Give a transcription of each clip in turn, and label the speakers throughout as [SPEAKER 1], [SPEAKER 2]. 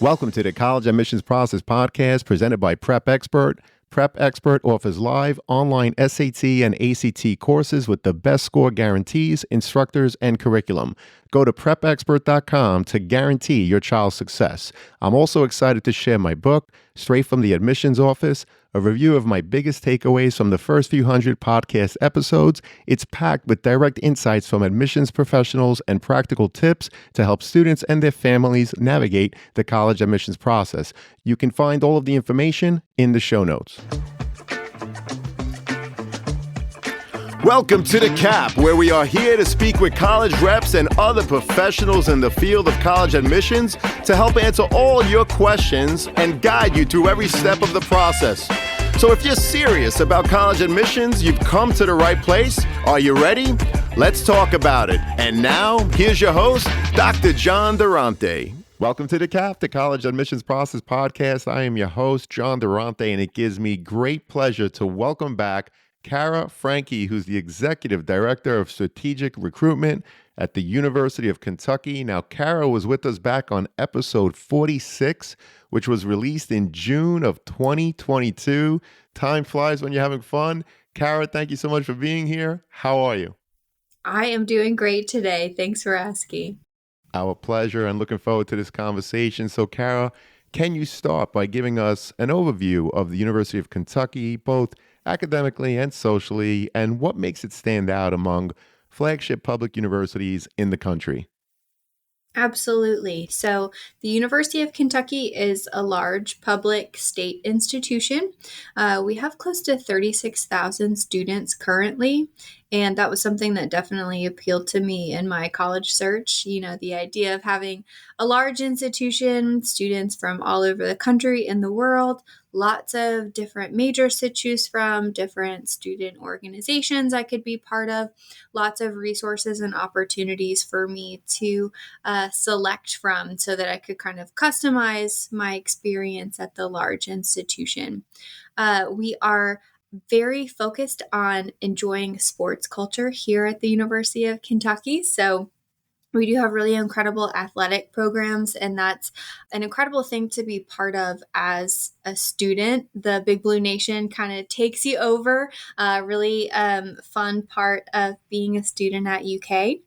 [SPEAKER 1] Welcome to the College Admissions Process Podcast presented by Prep Expert. Prep Expert offers live online SAT and ACT courses with the best score guarantees, instructors, and curriculum. Go to prepexpert.com to guarantee your child's success. I'm also excited to share my book, Straight from the Admissions Office, a review of my biggest takeaways from the first few hundred podcast episodes. It's packed with direct insights from admissions professionals and practical tips to help students and their families navigate the college admissions process. You can find all of the information in the show notes. Welcome to The Cap, where we are here to speak with college reps and other professionals in the field of college admissions to help answer all your questions and guide you through every step of the process. So if you're serious about college admissions, you've come to the right place. Are you ready? Let's talk about it. And now, here's your host, Dr. John Durante. Welcome to The Cap, the College Admissions Process Podcast. I am your host, John Durante, and it gives me great pleasure to welcome back Cara Franke, who's the Executive Director of Strategic Recruitment at the University of Kentucky. Now, Cara was with us back on episode 46, which was released in June of 2022. Time flies when you're having fun. Cara, thank you so much for being here. How are you?
[SPEAKER 2] I am doing great today. Thanks for asking.
[SPEAKER 1] Our pleasure, and looking forward to this conversation. So, Cara, can you start by giving us an overview of the University of Kentucky, both academically and socially, and what makes it stand out among flagship public universities in the country?
[SPEAKER 2] Absolutely. So the University of Kentucky is a large public state institution. We have close to 36,000 students currently, and that was something that definitely appealed to me in my college search. You know, the idea of having a large institution, students from all over the country and the world, lots of different majors to choose from, different student organizations I could be part of, lots of resources and opportunities for me to select from so that I could kind of customize my experience at the large institution. We are very focused on enjoying sports culture here at the University of Kentucky. So we do have really incredible athletic programs, and that's an incredible thing to be part of as a student. The Big Blue Nation kind of takes you over, really fun part of being a student at UK.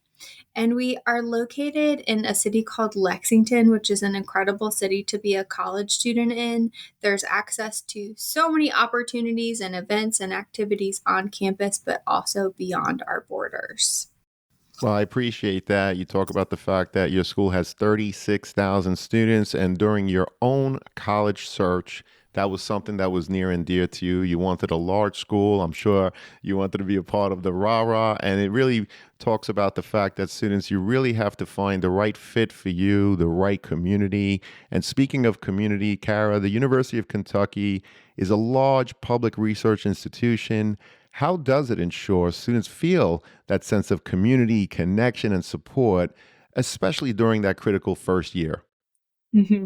[SPEAKER 2] And we are located in a city called Lexington, which is an incredible city to be a college student in. There's access to so many opportunities and events and activities on campus, but also beyond our borders.
[SPEAKER 1] Well, I appreciate that. You talk about the fact that your school has 36,000 students, and during your own college search, that was something that was near and dear to you. You wanted a large school. I'm sure you wanted to be a part of the rah-rah, and it really talks about the fact that students, you really have to find the right fit for you, the right community. And speaking of community, Cara, the University of Kentucky is a large public research institution. How does it ensure students feel that sense of community, connection, and support, especially during that critical first year?
[SPEAKER 2] Mm-hmm.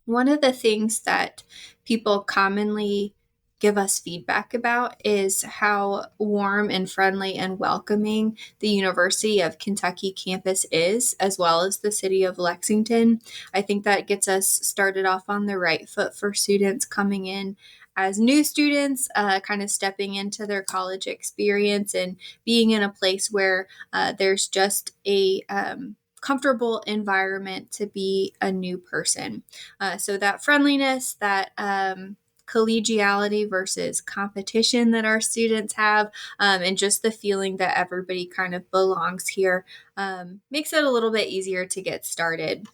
[SPEAKER 2] One of the things that people commonly give us feedback about is how warm and friendly and welcoming the University of Kentucky campus is, as well as the city of Lexington. I think that gets us started off on the right foot for students coming in as new students, kind of stepping into their college experience and being in a place where there's just a comfortable environment to be a new person. So that friendliness, that collegiality versus competition that our students have, and just the feeling that everybody kind of belongs here, makes it a little bit easier to get started.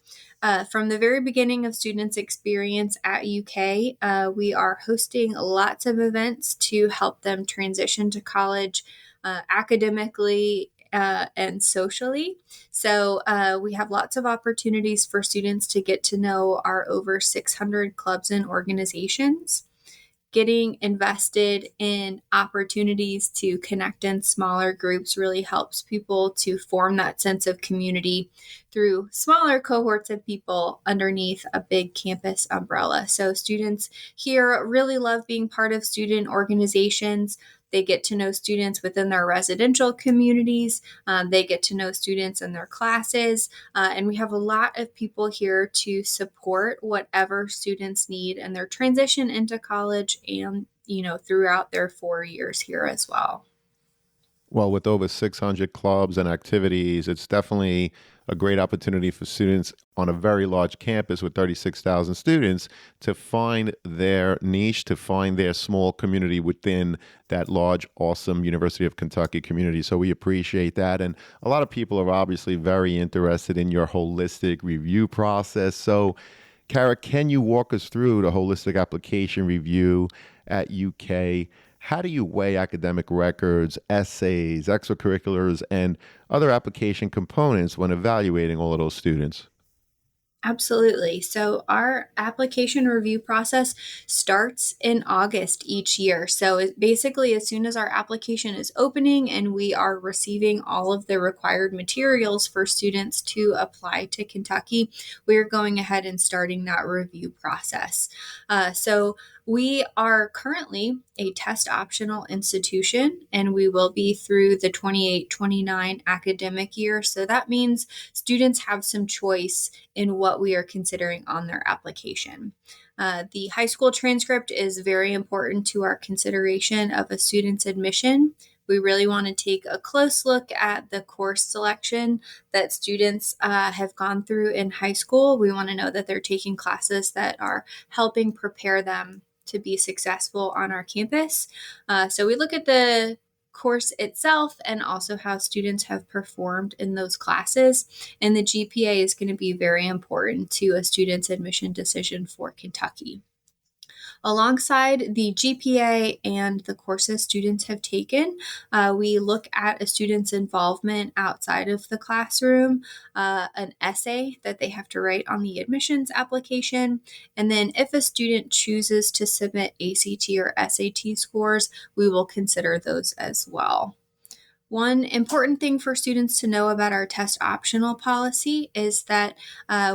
[SPEAKER 2] From the very beginning of students' experience at UK, we are hosting lots of events to help them transition to college academically and socially. So we have lots of opportunities for students to get to know our over 600 clubs and organizations. Getting invested in opportunities to connect in smaller groups really helps people to form that sense of community through smaller cohorts of people underneath a big campus umbrella. So students here really love being part of student organizations. They get to know students within their residential communities. They get to know students in their classes. And we have a lot of people here to support whatever students need in their transition into college and, throughout their 4 years here as well.
[SPEAKER 1] Well, with over 600 clubs and activities, it's definitely a great opportunity for students on a very large campus with 36,000 students to find their niche, to find their small community within that large, awesome University of Kentucky community. So we appreciate that. And a lot of people are obviously very interested in your holistic review process. So, Cara, can you walk us through the holistic application review at UK? How do you weigh academic records, essays, extracurriculars, and other application components when evaluating all of those students?
[SPEAKER 2] Absolutely. So our application review process starts in August each year. So basically, as soon as our application is opening and we are receiving all of the required materials for students to apply to Kentucky, we're going ahead and starting that review process. So we are currently a test optional institution, and we will be through the 28-29 academic year. So that means students have some choice in what we are considering on their application. The high school transcript is very important to our consideration of a student's admission. We really want to take a close look at the course selection that students have gone through in high school. We want to know that they're taking classes that are helping prepare them to be successful on our campus. So we look at the course itself and also how students have performed in those classes. And the GPA is going to be very important to a student's admission decision for Kentucky. Alongside the GPA and the courses students have taken, we look at a student's involvement outside of the classroom, an essay that they have to write on the admissions application, and then if a student chooses to submit ACT or SAT scores, we will consider those as well. One important thing for students to know about our test optional policy is that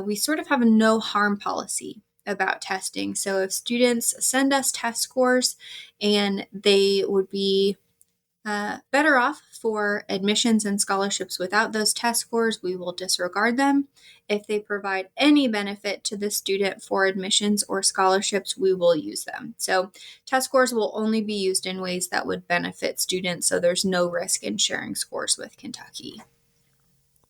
[SPEAKER 2] we sort of have a no harm policy about testing. So if students send us test scores and they would be better off for admissions and scholarships without those test scores, we will disregard them. If they provide any benefit to the student for admissions or scholarships, we will use them. So test scores will only be used in ways that would benefit students, so there's no risk in sharing scores with Kentucky.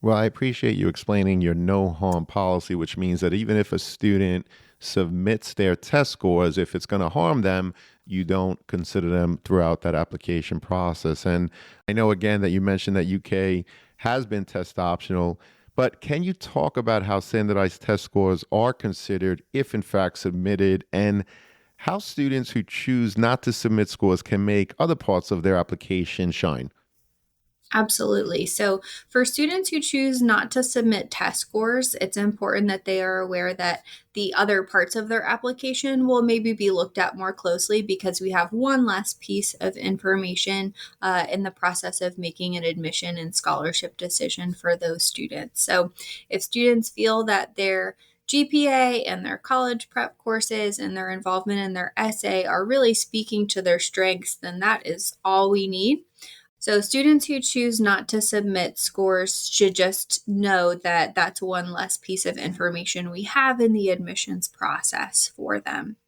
[SPEAKER 1] Well, I appreciate you explaining your no harm policy, which means that even if a student submits their test scores, if it's going to harm them, you don't consider them throughout that application process. And I know again that you mentioned that UK has been test optional, but can you talk about how standardized test scores are considered if in fact submitted, and how students who choose not to submit scores can make other parts of their application shine?
[SPEAKER 2] Absolutely. So, for students who choose not to submit test scores, it's important that they are aware that the other parts of their application will maybe be looked at more closely because we have one less piece of information in the process of making an admission and scholarship decision for those students. So, if students feel that their GPA and their college prep courses and their involvement in their essay are really speaking to their strengths, then that is all we need. So students who choose not to submit scores should just know that that's one less piece of information we have in the admissions process for them.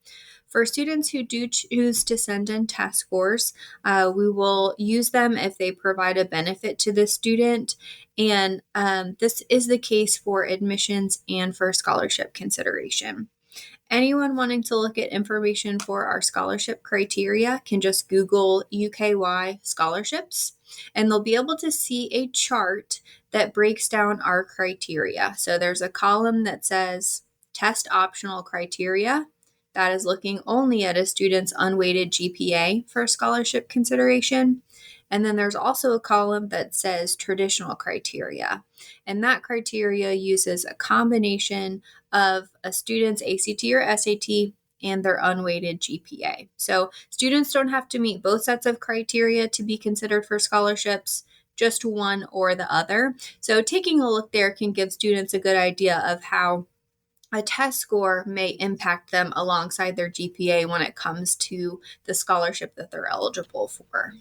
[SPEAKER 2] For students who do choose to send in test scores, we will use them if they provide a benefit to the student. And this is the case for admissions and for scholarship consideration. Anyone wanting to look at information for our scholarship criteria can just Google UKY scholarships, and they'll be able to see a chart that breaks down our criteria. So there's a column that says test optional criteria. That is looking only at a student's unweighted GPA for scholarship consideration. And then there's also a column that says traditional criteria. And that criteria uses a combination of a student's ACT or SAT and their unweighted GPA. So students don't have to meet both sets of criteria to be considered for scholarships, just one or the other. So taking a look there can give students a good idea of how a test score may impact them alongside their GPA when it comes to the scholarship that they're eligible for.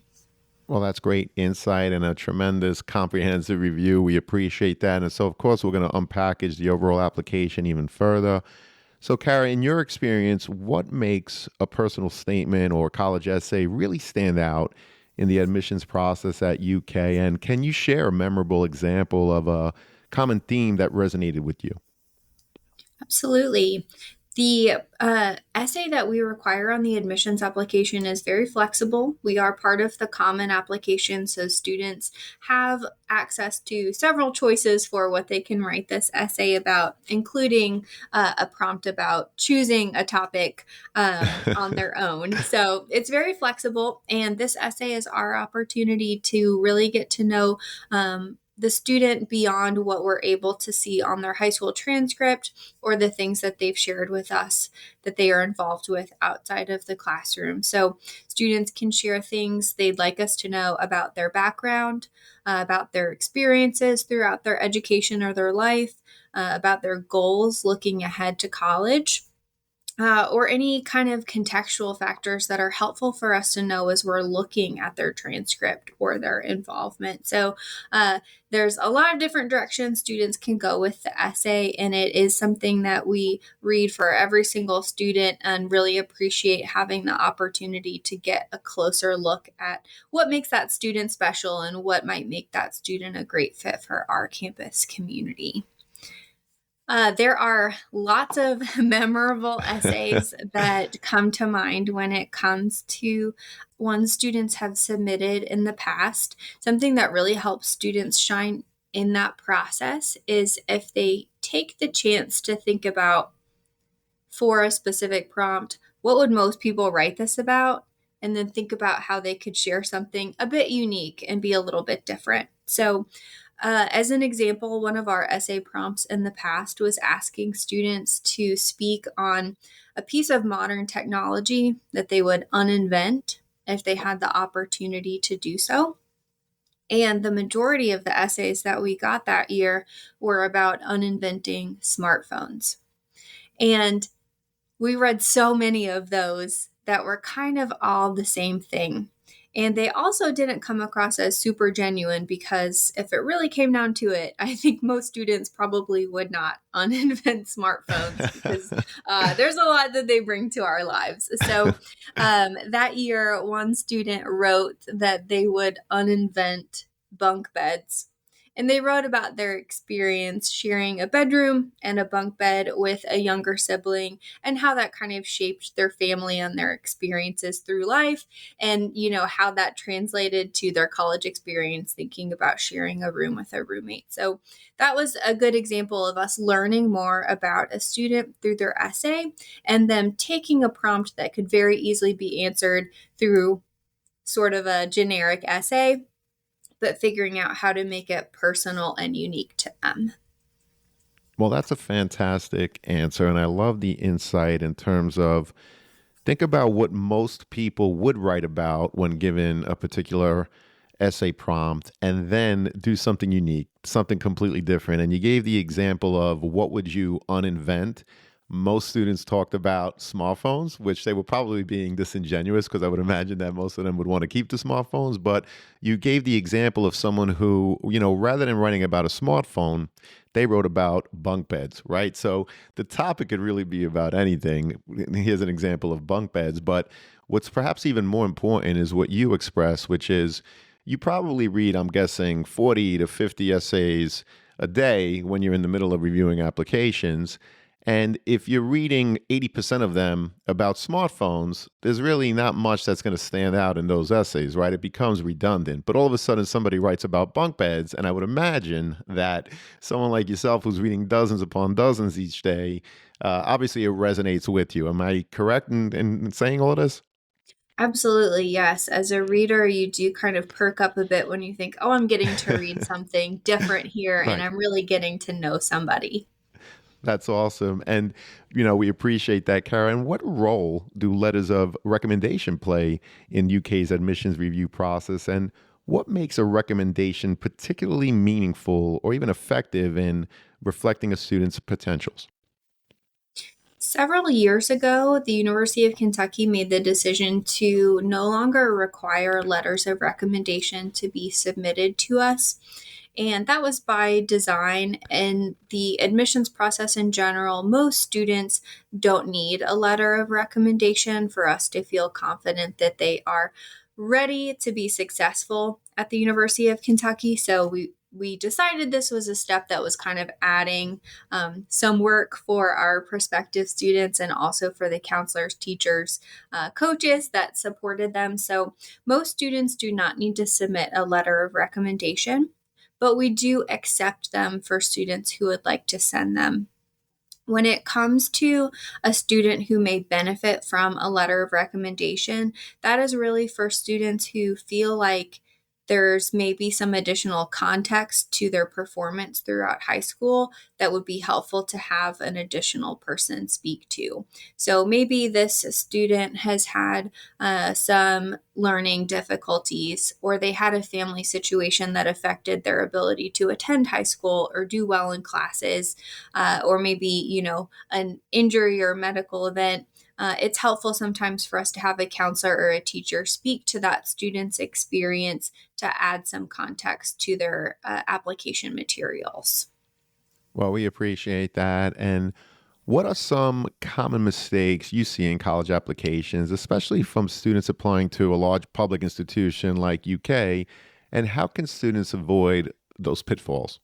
[SPEAKER 1] Well, that's great insight and a tremendous comprehensive review. We appreciate that. And so, of course, we're going to unpackage the overall application even further. So, Cara, in your experience, what makes a personal statement or college essay really stand out in the admissions process at UK? And can you share a memorable example of a common theme that resonated with you?
[SPEAKER 2] Absolutely. The essay that we require on the admissions application is very flexible. We are part of the common application, so students have access to several choices for what they can write this essay about, including a prompt about choosing a topic on their own. So it's very flexible, and this essay is our opportunity to really get to know the student beyond what we're able to see on their high school transcript or the things that they've shared with us that they are involved with outside of the classroom. So students can share things they'd like us to know about their background, about their experiences throughout their education or their life, about their goals looking ahead to college. Or any kind of contextual factors that are helpful for us to know as we're looking at their transcript or their involvement. So there's a lot of different directions students can go with the essay, and it is something that we read for every single student and really appreciate having the opportunity to get a closer look at what makes that student special and what might make that student a great fit for our campus community. There are lots of memorable essays that come to mind when it comes to ones students have submitted in the past. Something that really helps students shine in that process is if they take the chance to think about, for a specific prompt, what would most people write this about? And then think about how they could share something a bit unique and be a little bit different. So, as an example, one of our essay prompts in the past was asking students to speak on a piece of modern technology that they would uninvent if they had the opportunity to do so. And the majority of the essays that we got that year were about uninventing smartphones. And we read so many of those that were kind of all the same thing. And they also didn't come across as super genuine because if it really came down to it, I think most students probably would not uninvent smartphones because there's a lot that they bring to our lives. So that year, one student wrote that they would uninvent bunk beds. And they wrote about their experience sharing a bedroom and a bunk bed with a younger sibling and how that kind of shaped their family and their experiences through life, and how that translated to their college experience thinking about sharing a room with a roommate. So that was a good example of us learning more about a student through their essay and them taking a prompt that could very easily be answered through sort of a generic essay, but figuring out how to make it personal and unique to them.
[SPEAKER 1] Well, that's a fantastic answer. And I love the insight in terms of think about what most people would write about when given a particular essay prompt and then do something unique, something completely different. And you gave the example of what would you uninvent? Most students talked about smartphones, which they were probably being disingenuous because I would imagine that most of them would want to keep the smartphones. But you gave the example of someone who, rather than writing about a smartphone, they wrote about bunk beds, right? So the topic could really be about anything. Here's an example of bunk beds. But what's perhaps even more important is what you express, which is you probably read, I'm guessing, 40 to 50 essays a day when you're in the middle of reviewing applications. And if you're reading 80% of them about smartphones, there's really not much that's going to stand out in those essays, right? It becomes redundant. But all of a sudden, somebody writes about bunk beds, and I would imagine that someone like yourself who's reading dozens upon dozens each day, obviously it resonates with you. Am I correct in saying all of this?
[SPEAKER 2] Absolutely, yes. As a reader, you do kind of perk up a bit when you think, oh, I'm getting to read something different here, and
[SPEAKER 1] Right.
[SPEAKER 2] I'm really getting to know somebody.
[SPEAKER 1] That's awesome. And, we appreciate that, Cara. And what role do letters of recommendation play in UK's admissions review process? And what makes a recommendation particularly meaningful or even effective in reflecting a student's potentials?
[SPEAKER 2] Several years ago, the University of Kentucky made the decision to no longer require letters of recommendation to be submitted to us. And that was by design. And the admissions process in general, most students don't need a letter of recommendation for us to feel confident that they are ready to be successful at the University of Kentucky. So we decided this was a step that was kind of adding some work for our prospective students and also for the counselors, teachers, coaches that supported them. So most students do not need to submit a letter of recommendation, but we do accept them for students who would like to send them. When it comes to a student who may benefit from a letter of recommendation, that is really for students who feel like there's maybe some additional context to their performance throughout high school that would be helpful to have an additional person speak to. So maybe this student has had some learning difficulties, or they had a family situation that affected their ability to attend high school or do well in classes, or maybe, an injury or medical event. It's helpful sometimes for us to have a counselor or a teacher speak to that student's experience to add some context to their application materials.
[SPEAKER 1] Well, we appreciate that. And what are some common mistakes you see in college applications, especially from students applying to a large public institution like UK? And how can students avoid those pitfalls?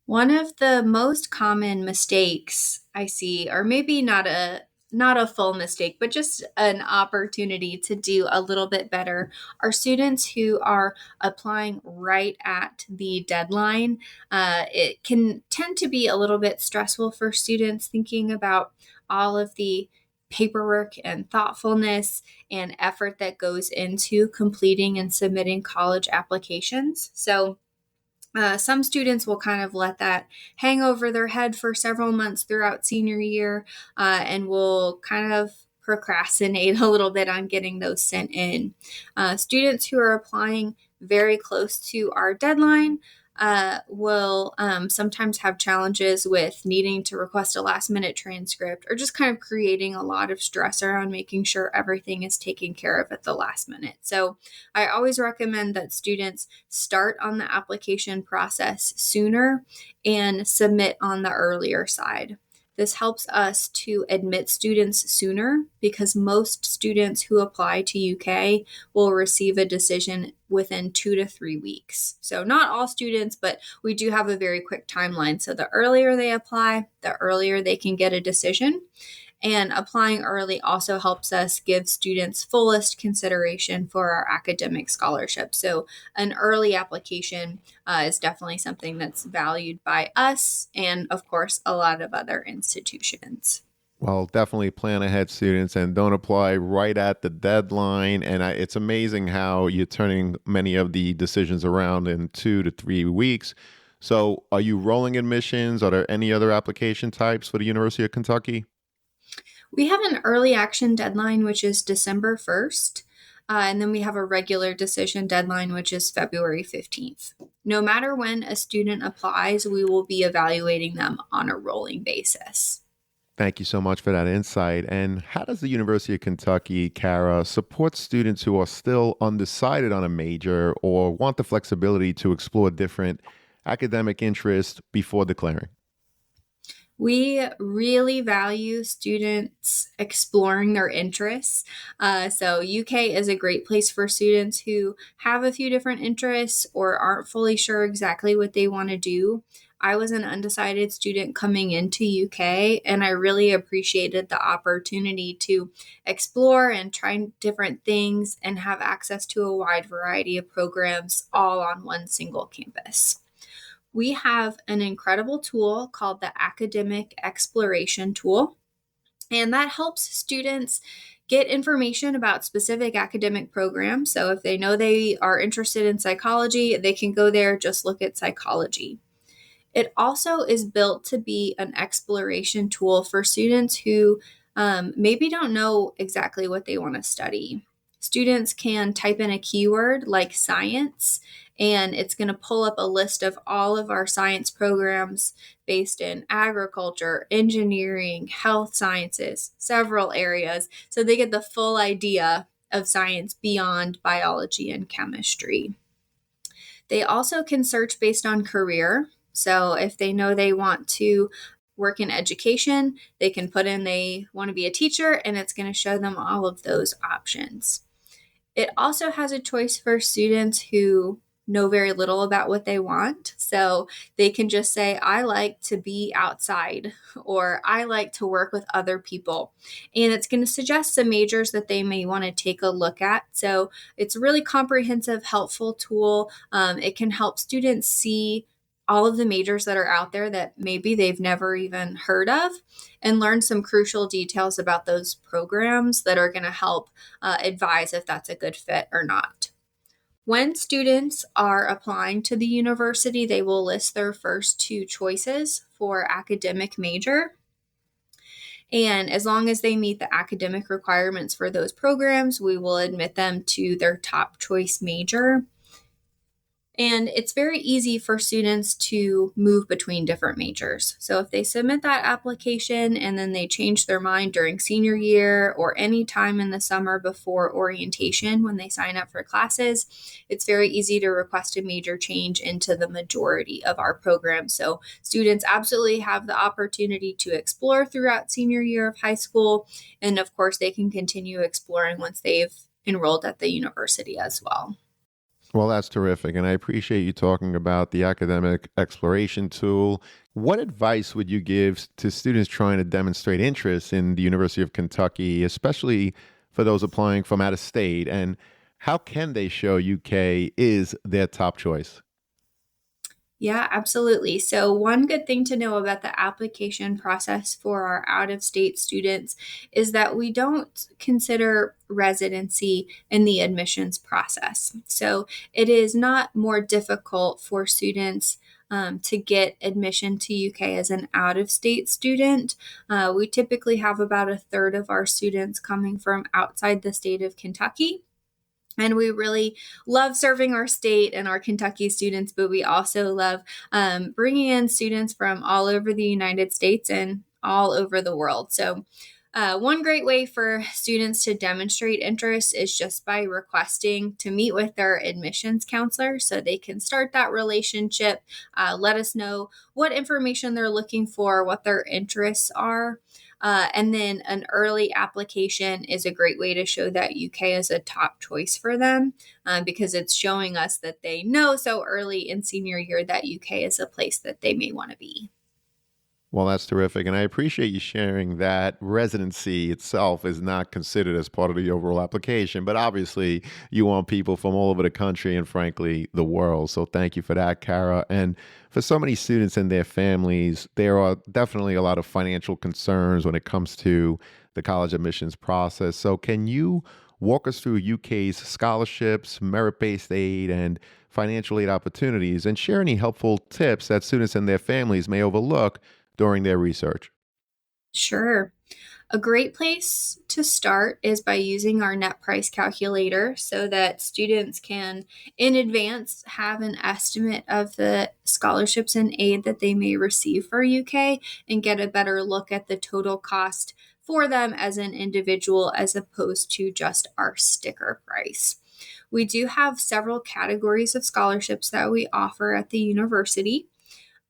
[SPEAKER 2] One of the most common mistakes I see, or maybe not a full mistake, but just an opportunity to do a little bit better, are students who are applying right at the deadline. It can tend to be a little bit stressful for students thinking about all of the paperwork and thoughtfulness and effort that goes into completing and submitting college applications. So some students will kind of let that hang over their head for several months throughout senior year, and will kind of procrastinate a little bit on getting those sent in. Students who are applying very close to our deadline will sometimes have challenges with needing to request a last minute transcript, or just kind of creating a lot of stress around making sure everything is taken care of at the last minute. So I always recommend that students start on the application process sooner and submit on the earlier side. This helps us to admit students sooner, because most students who apply to UK will receive a decision within 2 to 3 weeks. So not all students, but we do have a very quick timeline. So the earlier they apply, the earlier they can get a decision. And applying early also helps us give students fullest consideration for our academic scholarship. So an early application is definitely something that's valued by us and, of course, a lot of other institutions.
[SPEAKER 1] Well, definitely plan ahead, students, and don't apply right at the deadline. And it's amazing how you're turning many of the decisions around in 2 to 3 weeks. So, are you rolling admissions? Are there any other application types for the University of Kentucky?
[SPEAKER 2] We have an early action deadline, which is December 1st. And then we have a regular decision deadline, which is February 15th. No matter when a student applies, we will be evaluating them on a rolling basis.
[SPEAKER 1] Thank you so much for that insight. And how does the University of Kentucky, Cara, support students who are still undecided on a major or want the flexibility to explore different academic interests before declaring?
[SPEAKER 2] We really value students exploring their interests. So, UK is a great place for students who have a few different interests or aren't fully sure exactly what they want to do. I was an undecided student coming into UK, and I really appreciated the opportunity to explore and try different things and have access to a wide variety of programs all on one single campus. We have an incredible tool called the Academic Exploration Tool, and that helps students get information about specific academic programs. So if they know they are interested in psychology, they can go there, just look at psychology. It also is built to be an exploration tool for students who maybe don't know exactly what they want to study. Students can type in a keyword like science, And it's going to pull up a list of all of our science programs based in agriculture, engineering, health sciences, several areas. So they get the full idea of science beyond biology and chemistry. They also can search based on career. So if they know they want to work in education, they can put in they want to be a teacher, and it's going to show them all of those options. It also has a choice for students who know very little about what they want. So they can just say, I like to be outside, or I like to work with other people. And it's going to suggest some majors that they may want to take a look at. So it's a really comprehensive, helpful tool. It can help students see all of the majors that are out there that maybe they've never even heard of, and learn some crucial details about those programs that are going to help advise if that's a good fit or not. When students are applying to the university, they will list their first two choices for academic major. And as long as they meet the academic requirements for those programs, we will admit them to their top choice major. And it's very easy for students to move between different majors. So if they submit that application and then they change their mind during senior year or any time in the summer before orientation when they sign up for classes, it's very easy to request a major change into the majority of our program. So students absolutely have the opportunity to explore throughout senior year of high school. And of course, they can continue exploring once they've enrolled at the university as well.
[SPEAKER 1] Well, that's terrific. And I appreciate you talking about the academic exploration tool. What advice would you give to students trying to demonstrate interest in the University of Kentucky, especially for those applying from out of state? And how can they show UK is their top choice?
[SPEAKER 2] Yeah, absolutely. So, one good thing to know about the application process for our out of state students is that we don't consider residency in the admissions process. So, it is not more difficult for students to get admission to UK as an out of state student. We typically have about a third of our students coming from outside the state of Kentucky. And we really love serving our state and our Kentucky students, but we also love bringing in students from all over the United States and all over the world. So, one great way for students to demonstrate interest is just by requesting to meet with their admissions counselor so they can start that relationship, let us know what information they're looking for, what their interests are. And then an early application is a great way to show that UK is a top choice for them because it's showing us that they know so early in senior year that UK is a place that they may want to be.
[SPEAKER 1] Well, that's terrific. And I appreciate you sharing that residency itself is not considered as part of the overall application. But obviously, you want people from all over the country and, frankly, the world. So thank you for that, Cara. And for so many students and their families, there are definitely a lot of financial concerns when it comes to the college admissions process. So can you walk us through UK's scholarships, merit-based aid, and financial aid opportunities, and share any helpful tips that students and their families may overlook during their research?
[SPEAKER 2] Sure. A great place to start is by using our net price calculator so that students can, in advance, have an estimate of the scholarships and aid that they may receive for UK and get a better look at the total cost for them as an individual as opposed to just our sticker price. We do have several categories of scholarships that we offer at the university.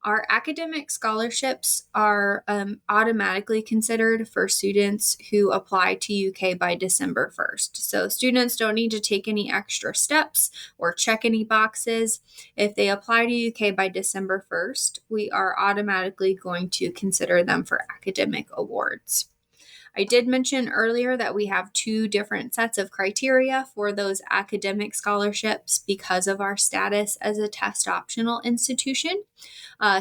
[SPEAKER 2] Our academic scholarships are automatically considered for students who apply to UK by December 1st. So students don't need to take any extra steps or check any boxes. If they apply to UK by December 1st, we are automatically going to consider them for academic awards. I did mention earlier that we have two different sets of criteria for those academic scholarships because of our status as a test optional institution.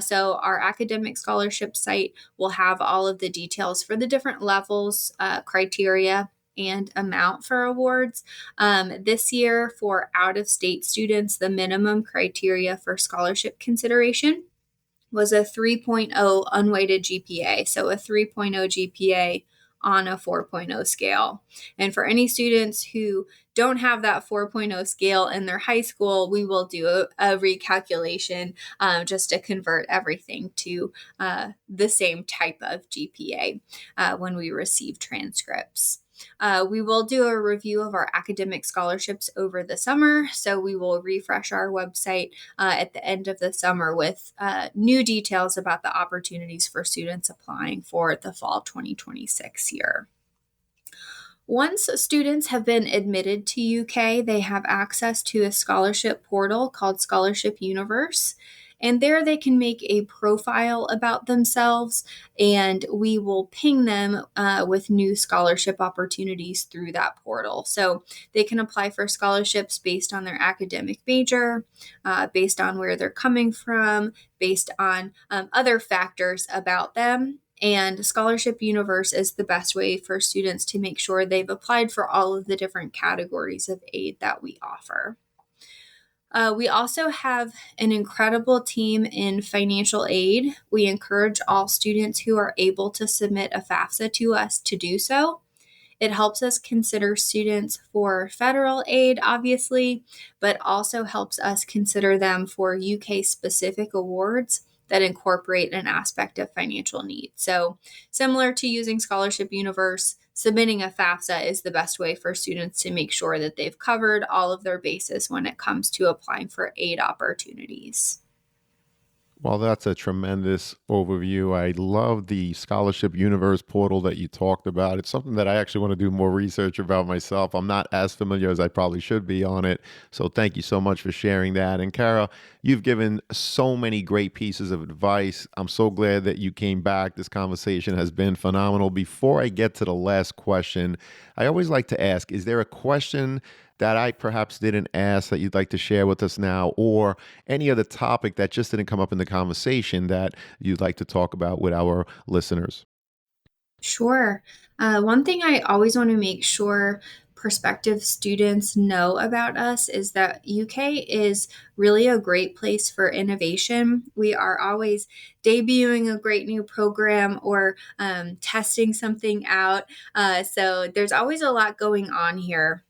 [SPEAKER 2] So our academic scholarship site will have all of the details for the different levels, criteria, and amount for awards. This year, for out-of-state students, the minimum criteria for scholarship consideration was a 3.0 unweighted GPA. So a 3.0 GPA on a 4.0 scale. And for any students who don't have that 4.0 scale in their high school, we will do a recalculation just to convert everything to the same type of GPA when we receive transcripts. We will do a review of our academic scholarships over the summer. So we will refresh our website at the end of the summer with new details about the opportunities for students applying for the fall 2026 year. Once students have been admitted to UK, they have access to a scholarship portal called Scholarship Universe. And there they can make a profile about themselves, and we will ping them with new scholarship opportunities through that portal. So they can apply for scholarships based on their academic major, based on where they're coming from, based on other factors about them. And Scholarship Universe is the best way for students to make sure they've applied for all of the different categories of aid that we offer. We also have an incredible team in financial aid. We encourage all students who are able to submit a FAFSA to us to do so. It helps us consider students for federal aid, obviously, but also helps us consider them for UK-specific awards that incorporate an aspect of financial need. So similar to using Scholarship Universe, submitting a FAFSA is the best way for students to make sure that they've covered all of their bases when it comes to applying for aid opportunities.
[SPEAKER 1] Well, that's a tremendous overview. I love the Scholarship Universe portal that you talked about. It's something that I actually want to do more research about myself. I'm not as familiar as I probably should be on it. So thank you so much for sharing that. And Cara, you've given so many great pieces of advice. I'm so glad that you came back. This conversation has been phenomenal. Before I get to the last question, I always like to ask, is there a question that I perhaps didn't ask that you'd like to share with us now, or any other topic that just didn't come up in the conversation that you'd like to talk about with our listeners?
[SPEAKER 2] Sure. One thing I always want to make sure prospective students know about us is that UK is really a great place for innovation. We are always debuting a great new program or testing something out. So there's always a lot going on here.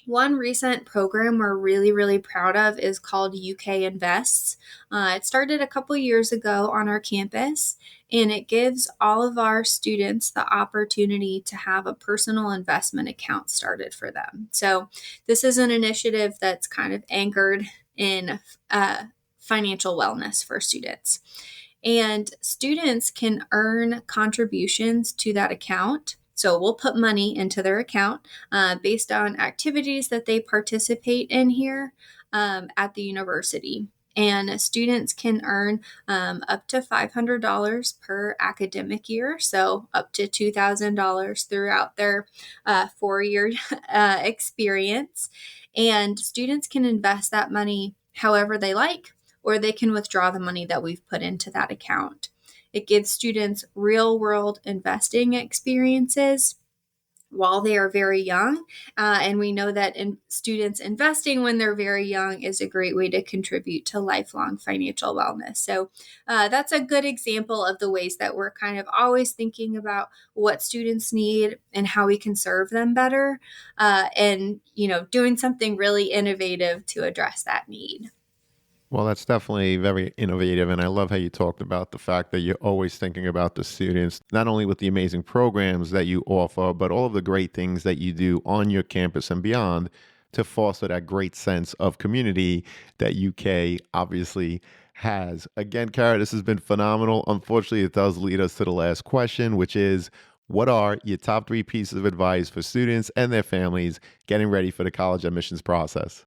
[SPEAKER 2] One recent program we're really, really proud of is called UK Invests. It started a couple years ago on our campus, and it gives all of our students the opportunity to have a personal investment account started for them. So, this is an initiative that's kind of anchored in financial wellness for students. And students can earn contributions to that account. So we'll put money into their account based on activities that they participate in here at the university. And students can earn up to $500 per academic year, so up to $2,000 throughout their 4-year experience. And students can invest that money however they like, or they can withdraw the money that we've put into that account. It gives students real world investing experiences while they are very young. And we know that students investing when they're very young is a great way to contribute to lifelong financial wellness. So that's a good example of the ways that we're kind of always thinking about what students need and how we can serve them better, and doing something really innovative to address that need.
[SPEAKER 1] Well, that's definitely very innovative. And I love how you talked about the fact that you're always thinking about the students, not only with the amazing programs that you offer, but all of the great things that you do on your campus and beyond to foster that great sense of community that UK obviously has. Again, Cara, this has been phenomenal. Unfortunately, it does lead us to the last question, which is, what are your top 3 pieces of advice for students and their families getting ready for the college admissions process?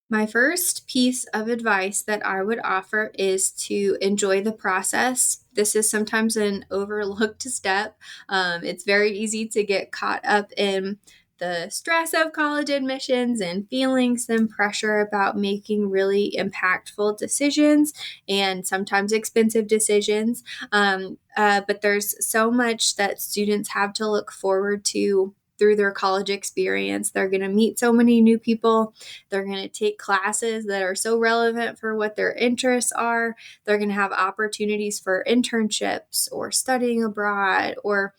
[SPEAKER 2] My first piece of advice that I would offer is to enjoy the process. This is sometimes an overlooked step. It's very easy to get caught up in the stress of college admissions and feelings and pressure about making really impactful decisions and sometimes expensive decisions. But there's so much that students have to look forward to through their college experience. They're going to meet so many new people. They're going to take classes that are so relevant for what their interests are. They're going to have opportunities for internships or studying abroad or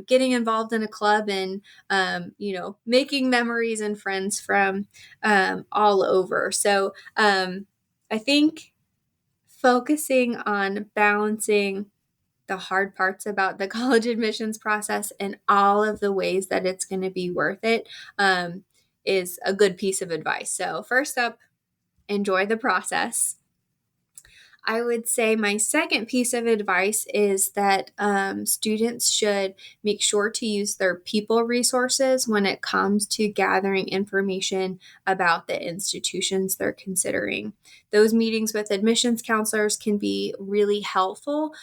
[SPEAKER 2] getting involved in a club and, making memories and friends from all over. So I think focusing on balancing the hard parts about the college admissions process and all of the ways that it's going to be worth it is a good piece of advice. So first up, enjoy the process. I would say my second piece of advice is that students should make sure to use their people resources when it comes to gathering information about the institutions they're considering. Those meetings with admissions counselors can be really helpful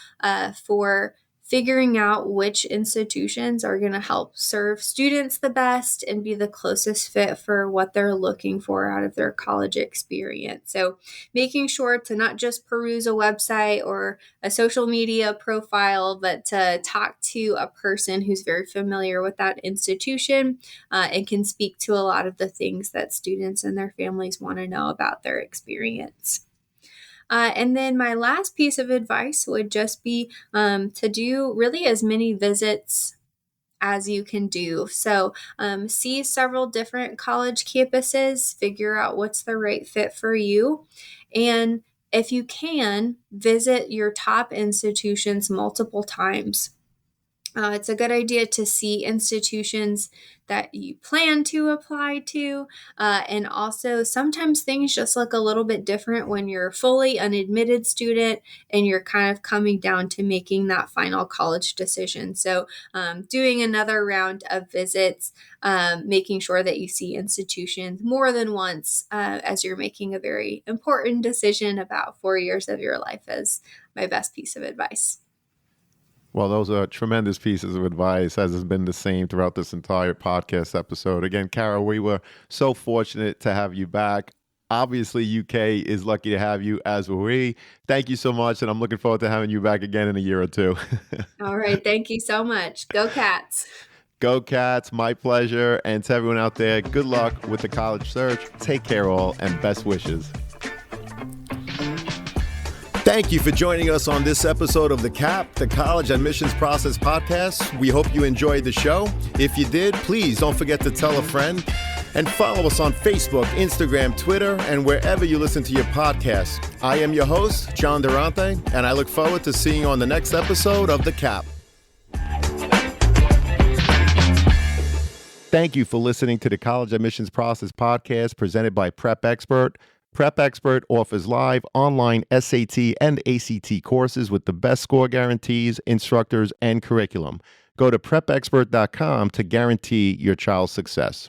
[SPEAKER 2] for figuring out which institutions are going to help serve students the best and be the closest fit for what they're looking for out of their college experience. So making sure to not just peruse a website or a social media profile, but to talk to a person who's very familiar with that institution and can speak to a lot of the things that students and their families want to know about their experience. And then my last piece of advice would just be to do really as many visits as you can do. So see several different college campuses, figure out what's the right fit for you. And if you can, visit your top institutions multiple times. It's a good idea to see institutions that you plan to apply to. And also, sometimes things just look a little bit different when you're fully an admitted student and you're kind of coming down to making that final college decision. So, doing another round of visits, making sure that you see institutions more than once as you're making a very important decision about 4 years of your life is my best piece of advice.
[SPEAKER 1] Well, those are tremendous pieces of advice, as has been the same throughout this entire podcast episode. Again, Cara, we were so fortunate to have you back. Obviously, UK is lucky to have you, as were we. Thank you so much, and I'm looking forward to having you back again in a year or two.
[SPEAKER 2] All right. Thank you so much. Go Cats.
[SPEAKER 1] Go Cats. My pleasure. And to everyone out there, good luck with the college search. Take care all, and best wishes. Thank you for joining us on this episode of The CAP, the College Admissions Process Podcast. We hope you enjoyed the show. If you did, please don't forget to tell a friend and follow us on Facebook, Instagram, Twitter, and wherever you listen to your podcasts. I am your host, John Durante, and I look forward to seeing you on the next episode of The CAP. Thank you for listening to the College Admissions Process Podcast presented by Prep Expert. Prep Expert offers live online SAT and ACT courses with the best score guarantees, instructors, and curriculum. Go to prepexpert.com to guarantee your child's success.